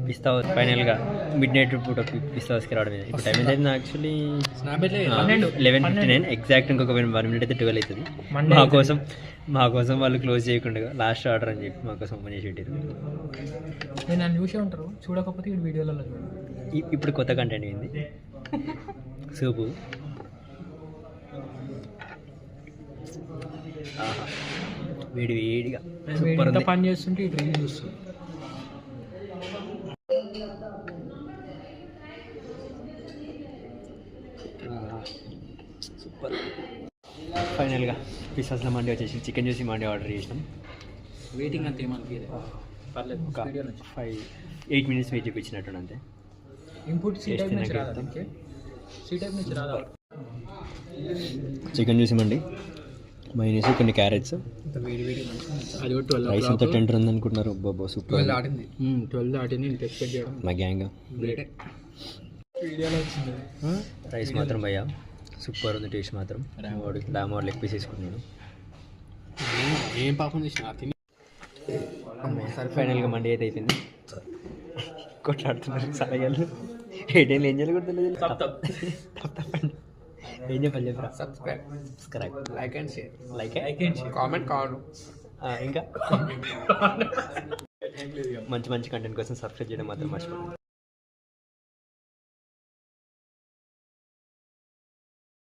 పిస్తా house ఫైనల్గా mid night పూట పిస్తా హౌస్కి రావడం. ఇప్పుడు టైం అయితే యాక్చువల్లీ 11:59 ఎగ్జాక్ట్. ఇంకొక 1 minute అయితే 12 అవుతుంది. మా కోసం వాళ్ళు క్లోజ్ చేయకుండా లాస్ట్ ఆర్డర్ అని చెప్పి మా కోసం ఓపెన్ చేసి పెట్టారు. నేను నన్ను చూసే ఉంటారు, చూడకపోతే ఇప్పుడు వీడియోలలో ఇప్పుడు కొత్త కంటెంట్ ఏంది సూపు. వేడిగా సూపర్ పని చేస్తుంటే ఇటు రీల్ చూస్తుంది. సూపర్. ఫైనల్గా పిస్సాస్లో మండి వచ్చేసి చికెన్ చూసి మండి ఆర్డర్ చేసినాం. వెయిటింగ్ అంతే మనకి పర్లేదు. ఒక 5-8 minutes వెయిట్ చూపించినట్టు అంతే. ఇంపుట్ సీ టైప్ నుంచి రాదా? చికెన్ చూసి మండి మైనస్ కొన్ని క్యారెట్స్. రైస్ అంతా టెండర్ ఉంది అనుకుంటున్నారు. బాబా సూపర్. 12 దాటింది. ఎక్స్పెక్ట్ చేయడం మా గ్యాంగ్. వీడియోలో వచ్చింది. రైస్ మాత్రం భయ్యా సూపర్ ఉంది. టేస్ట్ మాత్రం లామోర్ లెగ్ పీస్ వేసుకున్నాడు. ఏం పాపం చేసిన సరే ఫైనల్గా మండి అయితే అయిపోయింది. కొట్లాడుతున్నారు సరగాళ్ళు. ఏం చేయాలి కూడా తెలియదు. తప్పండి. ఏం చెప్పాలి చెప్పరా? Subscribe, like and share. Like comment కావాలి. ఇంకా మంచి కంటెంట్ కోసం సబ్స్క్రైబ్ చేయడం మాత్రం మర్చిపోండి.